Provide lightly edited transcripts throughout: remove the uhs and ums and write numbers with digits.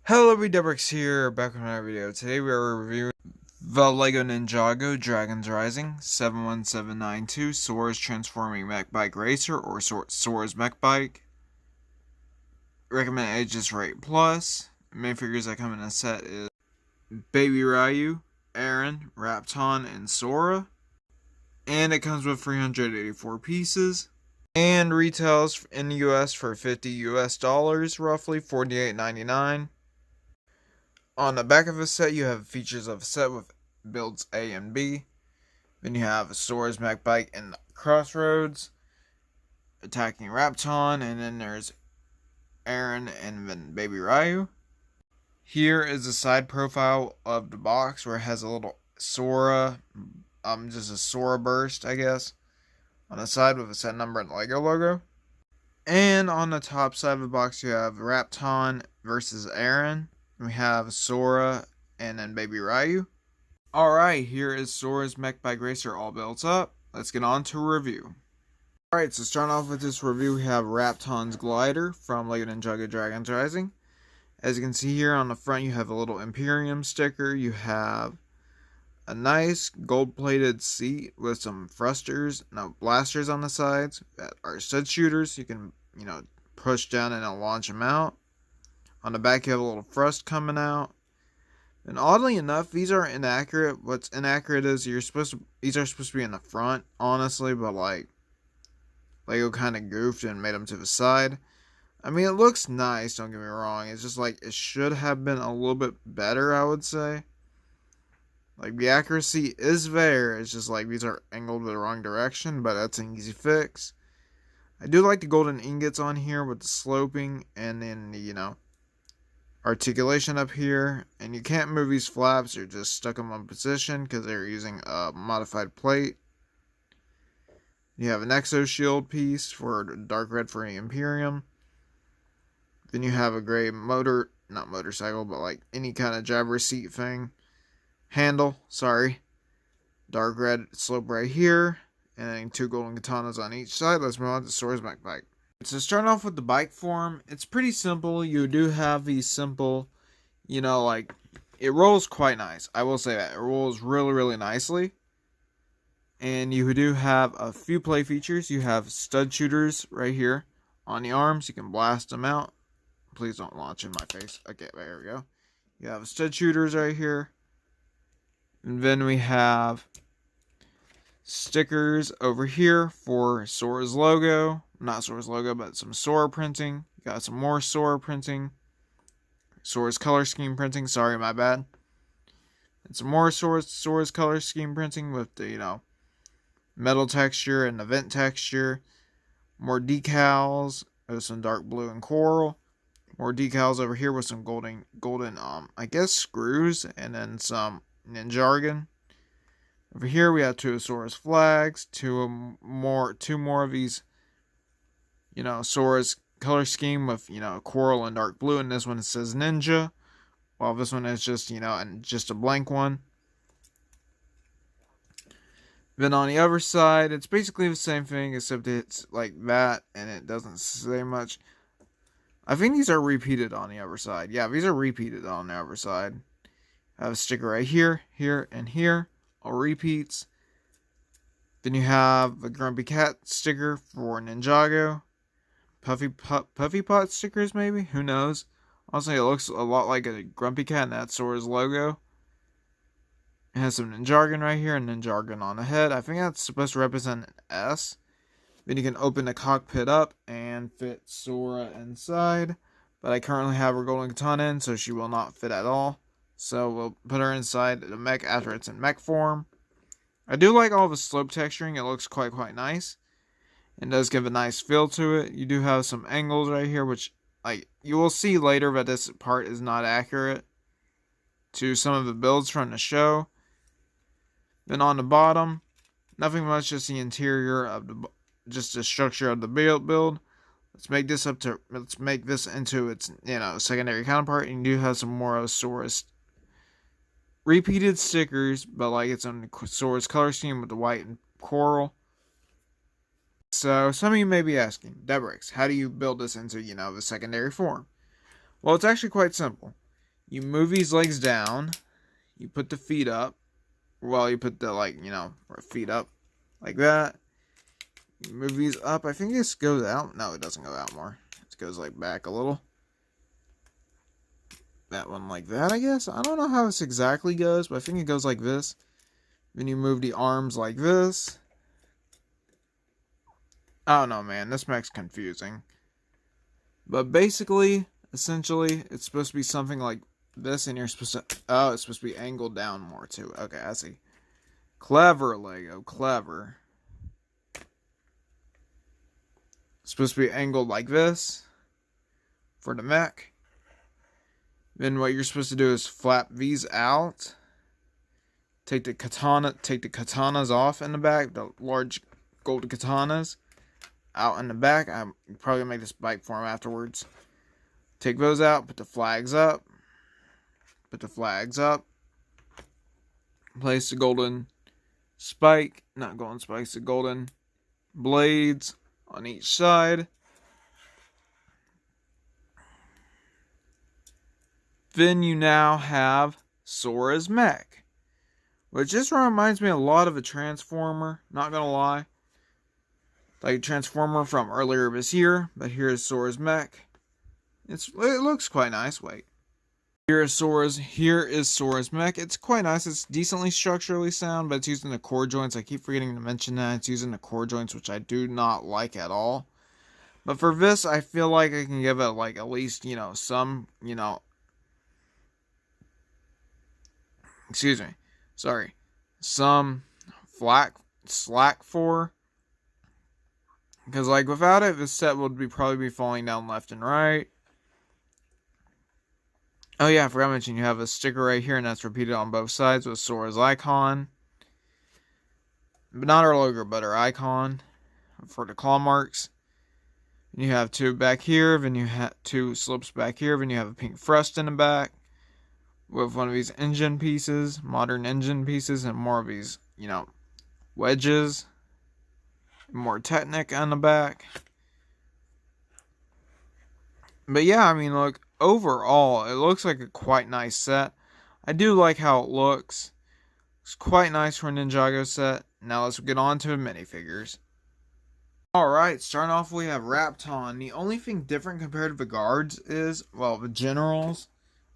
Hello, everybody, here, back with another video. Today we are reviewing the LEGO Ninjago Dragon's Rising 71792 Soras Transforming Mech Bike Racer or Soras Mech Bike. Recommended age is rate plus. Main figures that come in a set is Baby Ryu, Aaron, Rapton, and Sora. And it comes with 384 pieces. And retails in the US for $50 roughly, $48.99. On the back of the set, you have features of a set with builds A and B. Then you have a Soras Mech Bike and Crossroads attacking Rapton, and then there's Aaron and then Baby Ryu. Here is the side profile of the box where it has a little Sora, just a Sora burst, I guess, on the side with a set number and LEGO logo. And on the top side of the box, you have Rapton versus Aaron. We have Sora and then Baby Ryu. Alright, here is Sora's Mech Bike Racer all built up. Let's get on to review. Alright, so starting off with this review, we have Rapton's glider from LEGO Ninjago Dragon's Rising. As you can see here on the front, you have a little Imperium sticker. You have a nice gold-plated seat with some blasters on the sides that are stud shooters. You can, push down and it'll launch them out. On the back, you have a little thrust coming out. And oddly enough, these are inaccurate. What's inaccurate is these are supposed to be in the front, honestly, but Lego kind of goofed and made them to the side. I mean, it looks nice, don't get me wrong. It's just it should have been a little bit better, I would say. The accuracy is there. It's just these are angled the wrong direction, but that's an easy fix. I do like the golden ingots on here with the sloping and then the, articulation up here, and you can't move these flaps. You're just stuck in one position because they're using a modified plate. You have an exo shield piece for dark red for the Imperium. Then you have a gray not motorcycle, but any kind of driver's seat thing. Handle, sorry. Dark red slope right here, and then two golden katanas on each side. Let's move on to Sora's Mech Bike. So starting off with the bike form, it's pretty simple. You do have these simple, it rolls quite nice. I will say that. It rolls really, really nicely. And you do have a few play features. You have stud shooters right here on the arms. You can blast them out. Please don't launch in my face. Okay, there we go. You have stud shooters right here. And then we have stickers over here for Sora's logo. Not Sora's logo, but some Sora printing. You got some more Sora printing. Sora's color scheme printing. Sorry, my bad. And some more Sora's color scheme printing with the, metal texture and the vent texture. More decals with some dark blue and coral. More decals over here with some golden, I guess screws, and then some Ninjago. Over here we have two of Sora's flags, two more of these, Sora's color scheme with, coral and dark blue, and this one it says Ninja, while this one is just, and just a blank one. Then on the other side, it's basically the same thing, except it's like that, and it doesn't say much. I think these are repeated on the other side. Yeah, these are repeated on the other side. I have a sticker right here, here, and here. All repeats. Then you have the Grumpy Cat sticker for Ninjago. Puffy Pot stickers, maybe? Who knows? Honestly, it looks a lot like a Grumpy Cat, and that's Sora's logo. It has some Ninjago right here and Ninjago on the head. I think that's supposed to represent an S. Then you can open the cockpit up and fit Sora inside. But I currently have her golden katana in, so she will not fit at all. So we'll put her inside the mech after it's in mech form. I do like all the slope texturing. It looks quite nice. It does give a nice feel to it. You do have some angles right here, which you will see later, but this part is not accurate to some of the builds from the show. Then on the bottom, nothing much, just the interior of just the structure of the build. Let's make this into its secondary counterpart, and you do have some more of Sora's repeated stickers, but it's on Sora's color scheme with the white and coral. So some of you may be asking, Debrix, how do you build this into the secondary form? Well, it's actually quite simple. You move these legs down. You put the feet up. Well, you put the, feet up like that. You move these up. I think this goes out. No, it doesn't go out more. It goes like back a little. That one like that, I guess. I don't know how this exactly goes, but I think it goes like this. Then you move the arms like this. I don't know, man. This mech's confusing. But basically, essentially, it's supposed to be something like this, and you're supposed to... Oh, it's supposed to be angled down more, too. Okay, I see. Clever, Lego. Clever. It's supposed to be angled like this for the mech. Then what you're supposed to do is flap these out. Take the katanas off in the back, the large gold katanas out in the back. I'm probably gonna make this bike for him afterwards. Take those out, put the flags up. Place the golden spike, not golden spikes, the golden blades on each side. Then you now have Soras Mech, which just reminds me a lot of a Transformer, not gonna lie. Like a Transformer from earlier this year, but here's Soras Mech. It looks quite nice. Wait. Here is Soras Mech. It's quite nice. It's decently structurally sound, but it's using the core joints. I keep forgetting to mention that. It's using the core joints, which I do not like at all. But for this, I feel like I can give it like at least, some, excuse me. Sorry. Some slack for. Because like without it, this set would probably be falling down left and right. Oh yeah, I forgot to mention you have a sticker right here, and that's repeated on both sides with Sora's icon. But not our logo, but our icon for the claw marks. And you have two back here, then you have two slips back here, then you have a pink thrust in the back with one of these engine pieces, modern engine pieces, and more of these, wedges. More Technic on the back. But yeah, I mean, look, overall, it looks like a quite nice set. I do like how it looks. It's quite nice for a Ninjago set. Now let's get on to the minifigures. Alright, starting off we have Rapton. The only thing different compared to the guards is, well, the generals,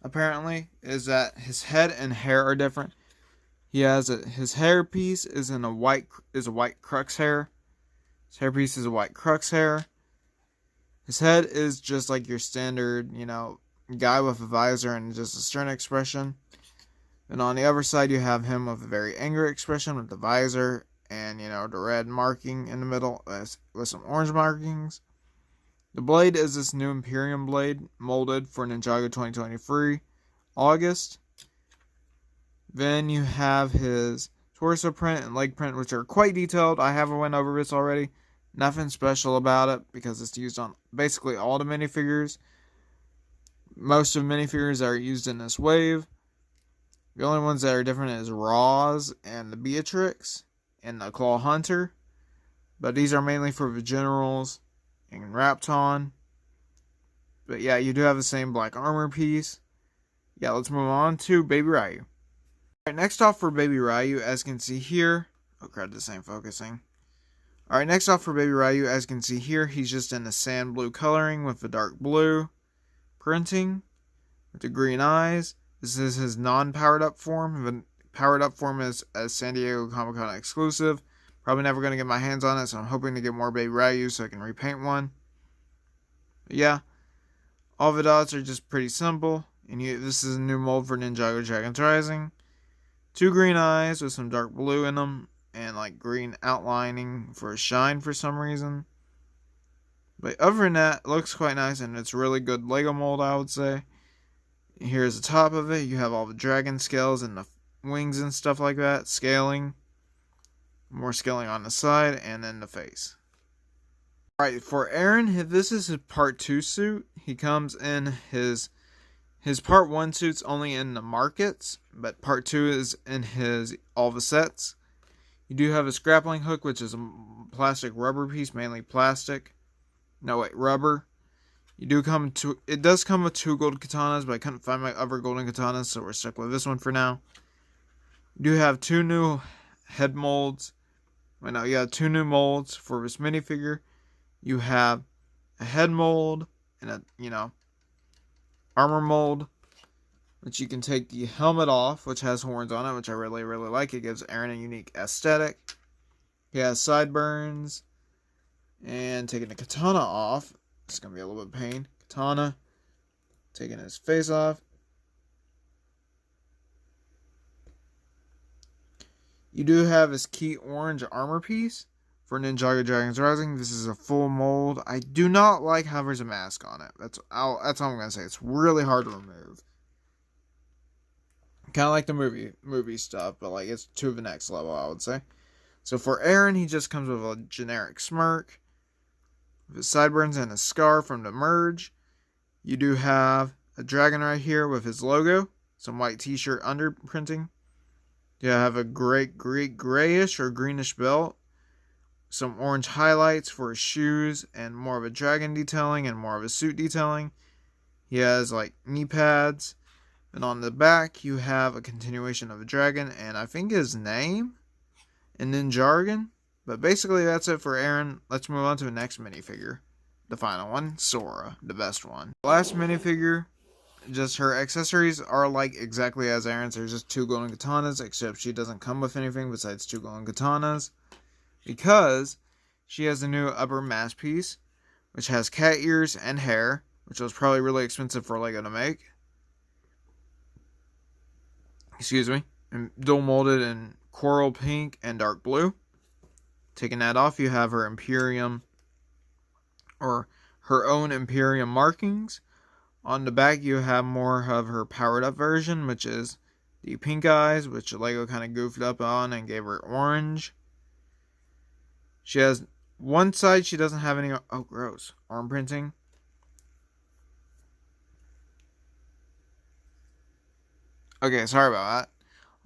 apparently, is that his head and hair are different. He has his hair piece is a white crux hair. His hairpiece is a white crux hair. His head is just like your standard, guy with a visor and just a stern expression. And on the other side, you have him with a very angry expression with the visor and, the red marking in the middle with some orange markings. The blade is this new Imperium blade molded for Ninjago 2023 August. Then you have his torso print and leg print, which are quite detailed. I haven't went over this already. Nothing special about it because it's used on basically all the minifigures. Most of the minifigures that are used in this wave. The only ones that are different is Roz and the Beatrix and the Claw Hunter. But these are mainly for the generals and Rapton. But yeah, you do have the same black armor piece. Yeah, let's move on to Baby Ryu. Alright, next off for Baby Ryu, as you can see here. Oh crap, this ain't focusing. Alright, next off for Baby Ryu, as you can see here, he's just in the sand blue coloring with the dark blue printing with the green eyes. This is his non-powered up form. The powered up form is a San Diego Comic-Con exclusive. Probably never going to get my hands on it, so I'm hoping to get more Baby Ryu so I can repaint one. But yeah, all the dots are just pretty simple. And this is a new mold for Ninjago Dragon's Rising. Two green eyes with some dark blue in them. And like green outlining for a shine for some reason. But other than that, it looks quite nice. And it's really good Lego mold, I would say. Here's the top of it. You have all the dragon scales and the wings and stuff like that. Scaling. More scaling on the side. And then the face. Alright, for Aaron, this is his part 2 suit. He comes in his part 1 suit's only in the markets. But part 2 is in all the sets. You do have his grappling hook, which is a plastic rubber piece, mainly plastic. No, wait, rubber. It does come with 2 gold katanas, but I couldn't find my other golden katanas, so we're stuck with this one for now. You do have 2 new head molds. Right now, you have 2 new molds for this minifigure. You have a head mold and a, armor mold, which you can take the helmet off, which has horns on it, which I really, really like. It gives Eren a unique aesthetic. He has sideburns. And taking the katana off. It's going to be a little bit of pain. Katana. Taking his face off. You do have his key orange armor piece for Ninjago Dragons Rising. This is a full mold. I do not like how there's a mask on it. That's all I'm going to say. It's really hard to remove. Kind of like the movie stuff, but like it's to the next level, I would say. So for Eren, he just comes with a generic smirk, with his sideburns and a scar from the merge. You do have a dragon right here with his logo, some white t-shirt underprinting. You have a grayish or greenish belt, some orange highlights for his shoes, and more of a dragon detailing and more of a suit detailing. He has like knee pads, and on the back you have a continuation of a dragon, and I think his name in Ninjago. But basically that's it for Eren. Let's move on to the next minifigure. The final one, Sora, the best one. Last minifigure, just her accessories are like exactly as Eren's. There's just 2 golden katanas, except she doesn't come with anything besides 2 golden katanas. Because she has a new upper mask piece, which has cat ears and hair, which was probably really expensive for Lego to make. Excuse me. And dual molded in coral pink and dark blue. Taking that off, you have her Imperium, or her own Imperium markings. On the back, you have more of her powered up version, which is the pink eyes, which Lego kind of goofed up on and gave her orange. She has one side, she doesn't have any, oh gross, arm printing. Okay, sorry about that.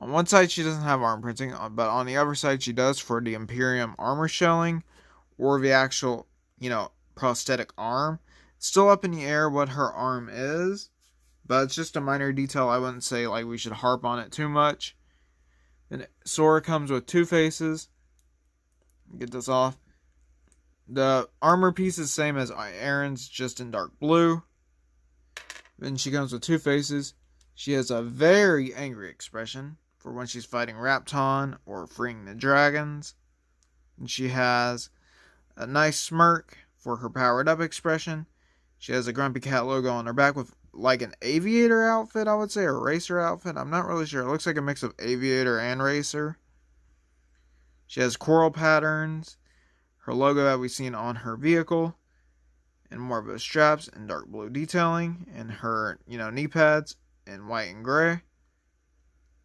On one side, she doesn't have arm printing, but on the other side, she does for the Imperium armor shelling, or the actual, prosthetic arm. It's still up in the air what her arm is, but it's just a minor detail. I wouldn't say like we should harp on it too much. Then Sora comes with 2 faces. Get this off. The armor piece is the same as Eren's, just in dark blue. Then she comes with 2 faces. She has a very angry expression for when she's fighting Rapton or freeing the dragons. And she has a nice smirk for her powered up expression. She has a Grumpy Cat logo on her back with like an aviator outfit, I would say, or racer outfit. I'm not really sure. It looks like a mix of aviator and racer. She has coral patterns. Her logo that we've seen on her vehicle. And more of those straps and dark blue detailing. And her, knee pads in white and gray.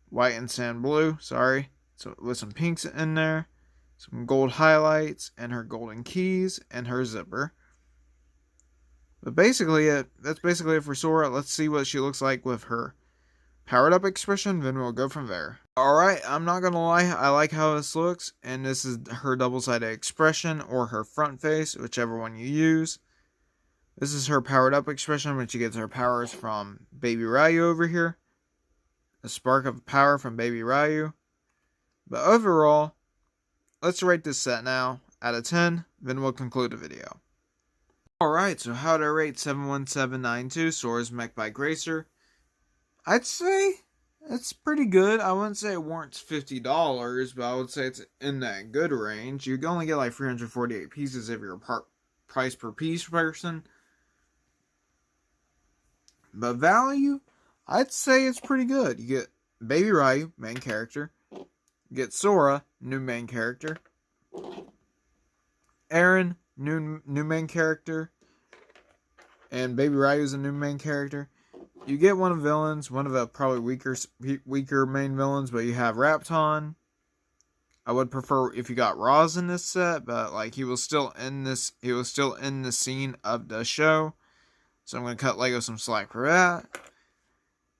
White and sand blue, sorry. So with some pinks in there. Some gold highlights. And her golden keys. And her zipper. But basically, that's basically it for Sora. Let's see what she looks like with her powered up expression, then we'll go from there. Alright, I'm not gonna lie, I like how this looks, and this is her double-sided expression, or her front face, whichever one you use. This is her powered up expression when she gets her powers from Baby Ryu over here. A spark of power from Baby Ryu. But overall, let's rate this set now, out of 10, then we'll conclude the video. Alright, so how to rate 71792 Sora's Mech by Gracer? I'd say it's pretty good. I wouldn't say it warrants $50, but I would say it's in that good range. You can only get like 348 pieces if you're a price per piece person. But value, I'd say it's pretty good. You get Baby Ryu, main character. You get Sora, new main character. Eren, new main character. And Baby Ryu is a new main character. You get one of the villains, one of the probably weaker main villains, but you have Rapton. I would prefer if you got Roz in this set, but like he was still in the scene of the show. So I'm gonna cut Lego some slack for that.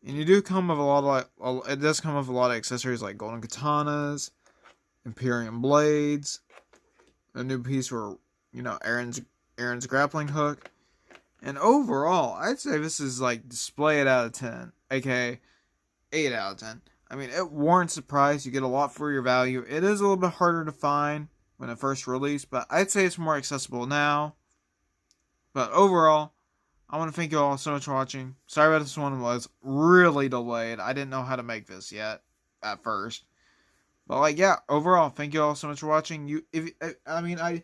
And you do come with it does come with a lot of accessories like golden katanas, Imperium blades, a new piece for Eren's grappling hook, And overall, I'd say this is like display it out of 10, aka 8 out of 10. I mean, it warrants the price. You get a lot for your value. It is a little bit harder to find when it first released, but I'd say it's more accessible now. But overall, I want to thank you all so much for watching. Sorry about this one, was really delayed. I didn't know how to make this yet at first. But like, yeah, overall, thank you all so much for watching. I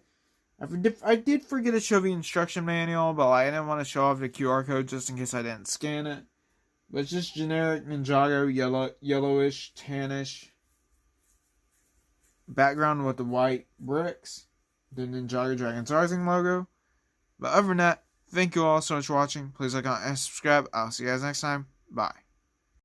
did forget to show the instruction manual, but I didn't want to show off the QR code just in case I didn't scan it. But it's just generic Ninjago, yellowish, tannish background with the white bricks, the Ninjago Dragon's Rising logo. But other than that, thank you all so much for watching. Please like, comment, and subscribe. I'll see you guys next time. Bye.